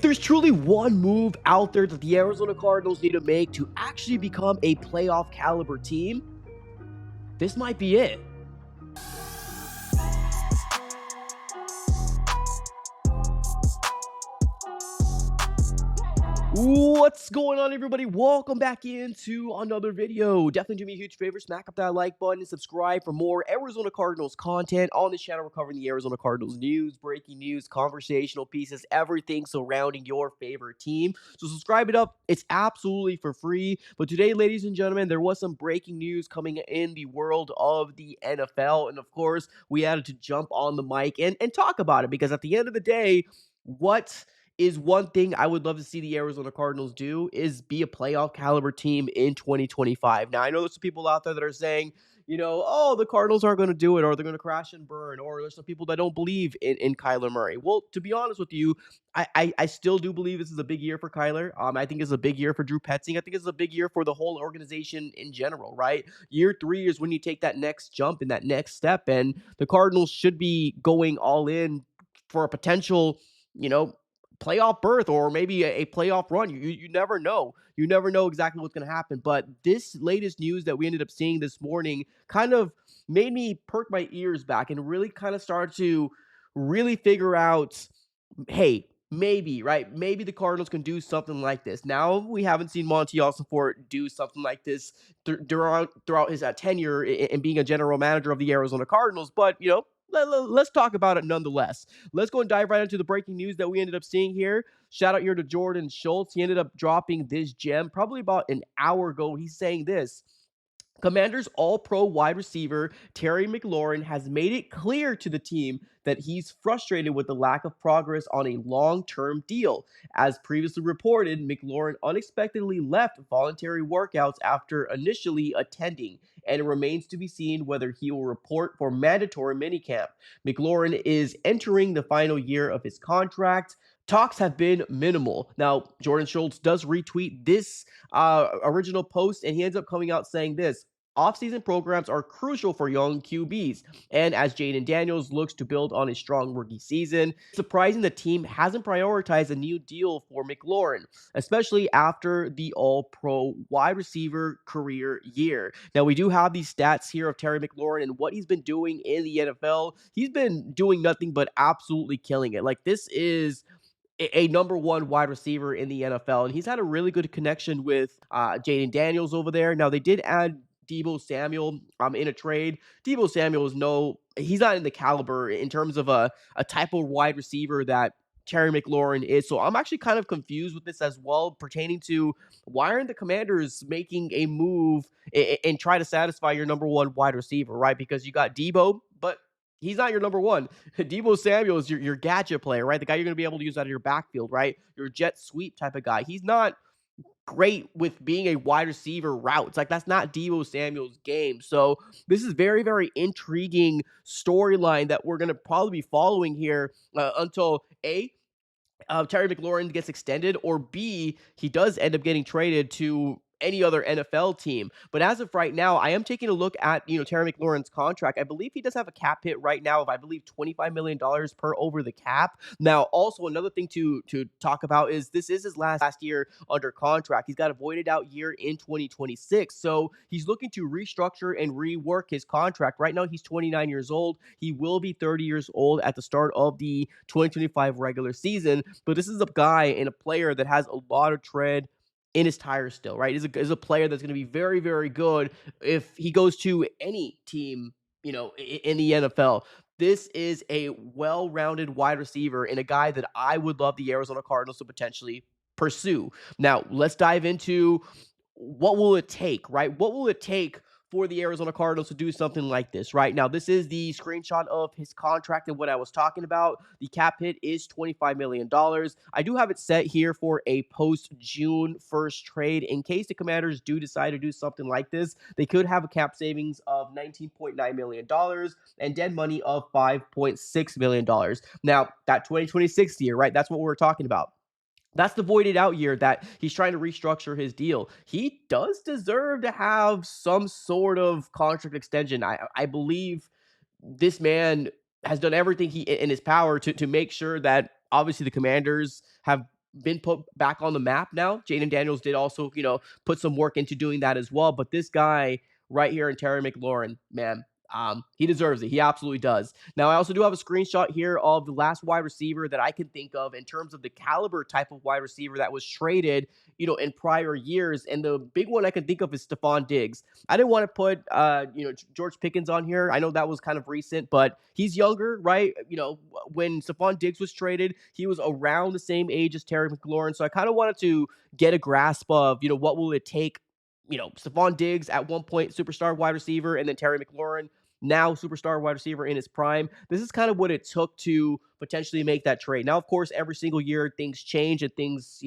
There's truly one move out there that the Arizona Cardinals need to make to actually become a playoff caliber team. This might be it. What's going on, everybody? Welcome back into another video. Definitely do me a huge favor, smack up that like button and subscribe for more Arizona Cardinals content. On this channel, we're covering the Arizona Cardinals news, breaking news, conversational pieces, everything surrounding your favorite team. So subscribe it up. It's absolutely for free. But today, ladies and gentlemen, there was some breaking news coming in the world of the NFL. And of course, we had to jump on the mic and talk about it, because at the end of the day, what is one thing I would love to see the Arizona Cardinals do is be a playoff caliber team in 2025. Now, I know there's some people out there that are saying, oh, the Cardinals aren't going to do it, or they're going to crash and burn, or there's some people that don't believe in Kyler Murray. Well, to be honest with you, I still do believe this is a big year for Kyler. I think it's a big year for Drew Petzing. I think it's a big year for the whole organization in general, right? Year 3 is when you take that next jump and that next step, and the Cardinals should be going all in for a potential, you know, playoff berth, or maybe a playoff run. You never know. You never know exactly what's going to happen. But this latest news that we ended up seeing this morning kind of made me perk my ears back and really kind of start to really figure out, hey, maybe, right? Maybe the Cardinals can do something like this. Now, we haven't seen Monty Ford do something like this throughout his tenure in being a general manager of the Arizona Cardinals, but, let's talk about it nonetheless. Let's go and dive right into the breaking news that we ended up seeing here. Shout out here to Jordan Schultz. He ended up dropping this gem probably about an hour ago. He's saying this: Commanders All-Pro wide receiver Terry McLaurin has made it clear to the team that he's frustrated with the lack of progress on a long-term deal. As previously reported, McLaurin unexpectedly left voluntary workouts after initially attending, and it remains to be seen whether he will report for mandatory minicamp. McLaurin is entering the final year of his contract. Talks have been minimal. Now, Jordan Schultz does retweet this original post, and he ends up coming out saying this: Offseason programs are crucial for young QBs, and as Jaden Daniels looks to build on a strong rookie season, it's surprising the team hasn't prioritized a new deal for McLaurin, especially after the All-Pro wide receiver career year. Now, we do have these stats here of Terry McLaurin and what he's been doing in the NFL. He's been doing nothing but absolutely killing it. Like, this is a number one wide receiver in the NFL, and he's had a really good connection with Jaden Daniels over there. Now, they did add Deebo Samuel in a trade. Deebo Samuel is he's not in the caliber in terms of a type of wide receiver that Terry McLaurin is. So I'm actually kind of confused with this as well, pertaining to why aren't the Commanders making a move and try to satisfy your number one wide receiver, right? Because you got Deebo, but he's not your number one. Deebo Samuel is your gadget player, right? The guy you're going to be able to use out of your backfield, right? Your jet sweep type of guy. He's not great with being a wide receiver routes. Like, that's not Deebo Samuel's game. So this is very, very intriguing storyline that we're going to probably be following here until Terry McLaurin gets extended, or B, he does end up getting traded to any other NFL team. But as of right now, I am taking a look at, Terry McLaurin's contract. I believe he does have a cap hit right now of, I believe, $25 million per over the cap. Now, also another thing to talk about is this is his last year under contract. He's got a voided out year in 2026. So he's looking to restructure and rework his contract. Right now, he's 29 years old. He will be 30 years old at the start of the 2025 regular season. But this is a guy and a player that has a lot of tread in his tires still, right? Is a player that's going to be very, very good if he goes to any team, in the NFL. This is a well-rounded wide receiver and a guy that I would love the Arizona Cardinals to potentially pursue. Now, let's dive into what will it take, right? What will it take for the Arizona Cardinals to do something like this, right? Now, this is the screenshot of his contract and what I was talking about. The cap hit is $25 million. I do have it set here for a post-June 1st trade. In case the Commanders do decide to do something like this, they could have a cap savings of $19.9 million and dead money of $5.6 million. Now, that 2026 year, right? That's what we're talking about. That's the voided out year that he's trying to restructure his deal. He does deserve to have some sort of contract extension. I believe this man has done everything in his power to make sure that obviously the Commanders have been put back on the map now. Jaden Daniels did also, put some work into doing that as well. But this guy right here in Terry McLaurin, man, he deserves it. He absolutely does. Now, I also do have a screenshot here of the last wide receiver that I can think of in terms of the caliber type of wide receiver that was traded, in prior years. And the big one I can think of is Stefon Diggs. I didn't want to put, George Pickens on here. I know that was kind of recent, but he's younger, right? When Stefon Diggs was traded, he was around the same age as Terry McLaurin. So I kind of wanted to get a grasp of, what will it take. Stefon Diggs at one point, superstar wide receiver, and then Terry McLaurin, now superstar wide receiver in his prime. This is kind of what it took to potentially make that trade. Now, of course, every single year things change and things,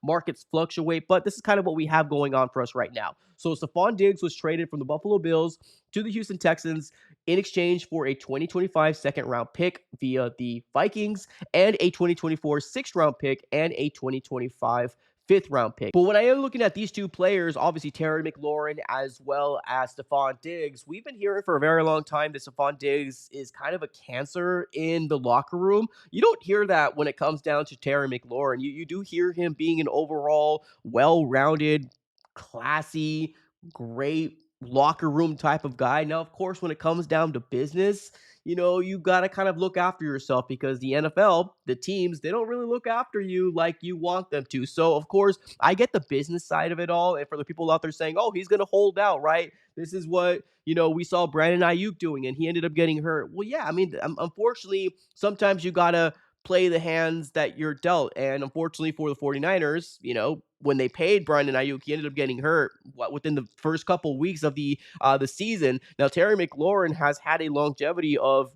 markets fluctuate, but this is kind of what we have going on for us right now. So Stefon Diggs was traded from the Buffalo Bills to the Houston Texans in exchange for a 2025 second round pick via the Vikings and a 2024 sixth round pick and a 2025 fifth round pick. But when I am looking at these two players, obviously Terry McLaurin as well as Stefon Diggs, we've been hearing for a very long time that Stefon Diggs is kind of a cancer in the locker room. You don't hear that when it comes down to Terry McLaurin. You do hear him being an overall well-rounded, classy, great locker room type of guy. Now, of course, when it comes down to business, you got to kind of look after yourself because the NFL, the teams, they don't really look after you like you want them to. So, of course, I get the business side of it all. And for the people out there saying, oh, he's going to hold out, right? This is what, we saw Brandon Ayuk doing and he ended up getting hurt. Well, yeah, I mean, unfortunately, sometimes you got to play the hands that you're dealt. And unfortunately for the 49ers, when they paid Brandon Ayuk, he ended up getting hurt within the first couple weeks of the season. Now, Terry McLaurin has had a longevity of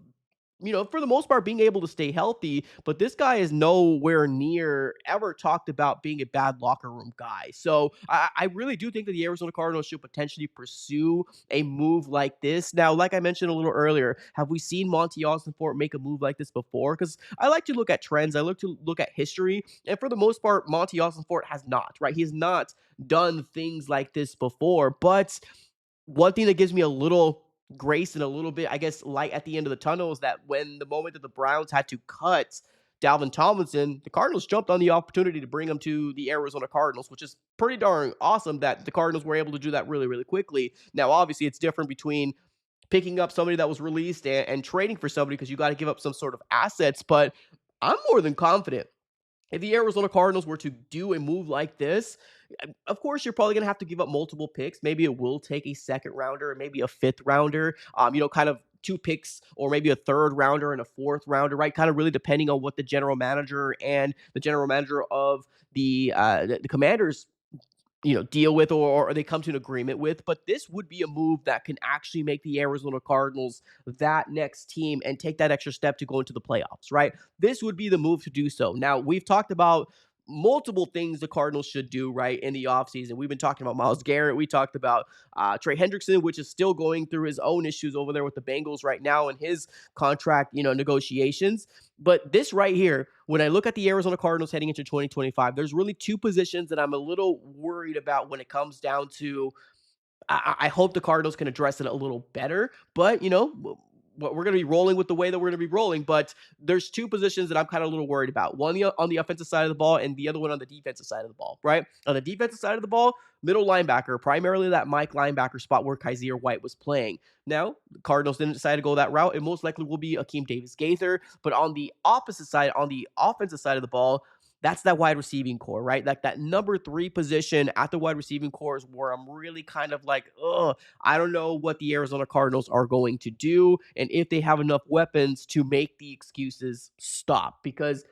for the most part, being able to stay healthy. But this guy is nowhere near ever talked about being a bad locker room guy. So I really do think that the Arizona Cardinals should potentially pursue a move like this. Now, like I mentioned a little earlier, have we seen Monty Ossenfort make a move like this before? Because I like to look at trends. I look to look at history. And for the most part, Monty Ossenfort has not, right? He has not done things like this before. But one thing that gives me a little grace and a little bit, I guess, light at the end of the tunnel is that when the moment that the Browns had to cut Dalvin Tomlinson, the Cardinals jumped on the opportunity to bring him to the Arizona Cardinals, which is pretty darn awesome that the Cardinals were able to do that really, really quickly. Now, obviously, it's different between picking up somebody that was released and trading for somebody because you got to give up some sort of assets, but I'm more than confident if the Arizona Cardinals were to do a move like this, of course, you're probably going to have to give up multiple picks. Maybe it will take a second rounder or maybe a fifth rounder, kind of two picks or maybe a third rounder and a fourth rounder, right? Kind of really depending on what the general manager and the general manager of the Commanders deal with or they come to an agreement with. But this would be a move that can actually make the Arizona Cardinals that next team and take that extra step to go into the playoffs, right? This would be the move to do so. Now, we've talked about multiple things the Cardinals should do right in the offseason. We've been talking about Myles Garrett. We talked about Trey Hendrickson, which is still going through his own issues over there with the Bengals right now and his contract, negotiations. But this right here, when I look at the Arizona Cardinals heading into 2025, there's really two positions that I'm a little worried about when it comes down to. I hope the Cardinals can address it a little better, but we're going to be rolling with the way that we're going to be rolling. But there's two positions that I'm kind of a little worried about. One on the offensive side of the ball, and the other one on the defensive side of the ball. Right on the defensive side of the ball, middle linebacker, primarily that Mike linebacker spot where Kaiser White was playing. Now, the Cardinals didn't decide to go that route. It most likely will be Akeem Davis-Gaither. But on the opposite side, on the offensive side of the ball, that's that wide receiving core, right? Like that number 3 position at the wide receiving core is where I'm really kind of like, I don't know what the Arizona Cardinals are going to do and if they have enough weapons to make the excuses stop. Because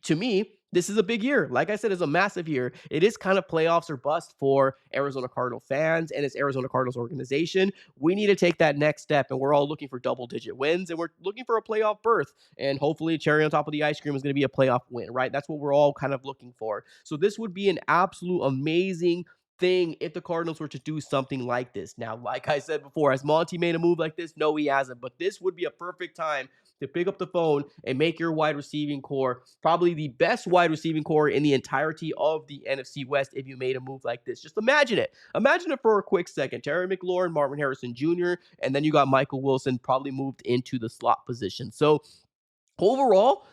to me, this is a big year. Like I said, it's a massive year. It is kind of playoffs or bust for Arizona Cardinal fans and its Arizona Cardinals organization. We need to take that next step, and we're all looking for double-digit wins, and we're looking for a playoff berth. And hopefully, a cherry on top of the ice cream is going to be a playoff win, right? That's what we're all kind of looking for. So this would be an absolute amazing thing if the Cardinals were to do something like this. Now, like I said before, has Monty made a move like this? No, he hasn't. But this would be a perfect time to pick up the phone and make your wide receiving core probably the best wide receiving core in the entirety of the NFC West if you made a move like this. Just imagine it. Imagine it for a quick second. Terry McLaurin, Marvin Harrison Jr., and then you got Michael Wilson probably moved into the slot position. So overall,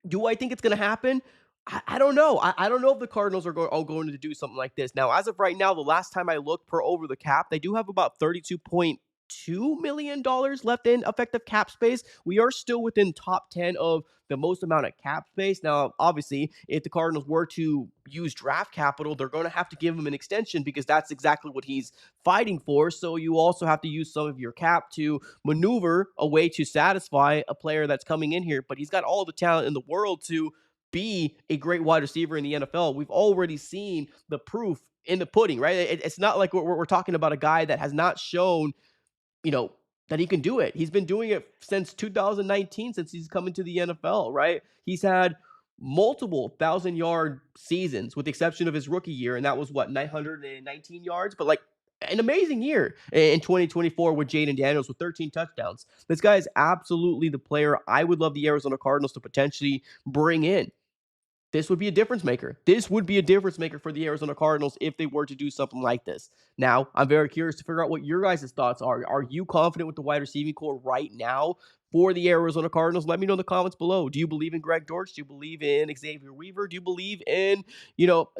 do I think it's going to happen? I don't know. I don't know if the Cardinals are going to do something like this. Now, as of right now, the last time I looked per over the cap, they do have about $32.2 million left in effective cap space. We are still within top 10 of the most amount of cap space. Now, obviously, if the Cardinals were to use draft capital, they're going to have to give him an extension because that's exactly what he's fighting for. So you also have to use some of your cap to maneuver a way to satisfy a player that's coming in here. But he's got all the talent in the world to be a great wide receiver in the NFL. We've already seen the proof in the pudding, right? It's not like we're talking about a guy that has not shown, you know, that he can do it. He's been doing it since 2019, since he's come into the NFL, right? He's had multiple 1,000-yard seasons, with the exception of his rookie year, and that was what, 919 yards, but like an amazing year in 2024 with Jaden Daniels with 13 touchdowns. This guy is absolutely the player I would love the Arizona Cardinals to potentially bring in. This would be a difference maker. This would be a difference maker for the Arizona Cardinals if they were to do something like this. Now, I'm very curious to figure out what your guys' thoughts are. Are you confident with the wide receiving core right now for the Arizona Cardinals? Let me know in the comments below. Do you believe in Greg Dortch? Do you believe in Xavier Weaver? Do you believe in,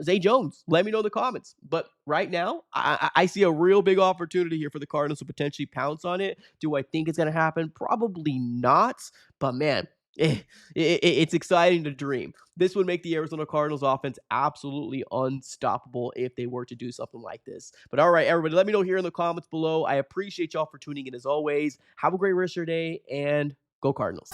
Zay Jones? Let me know in the comments. But right now, I see a real big opportunity here for the Cardinals to potentially pounce on it. Do I think it's going to happen? Probably not. But man, it's exciting to dream. This would make the Arizona Cardinals offense absolutely unstoppable if they were to do something like this. But all right, everybody, let me know here in the comments below. I appreciate y'all for tuning in as always. Have a great rest of your day and go Cardinals.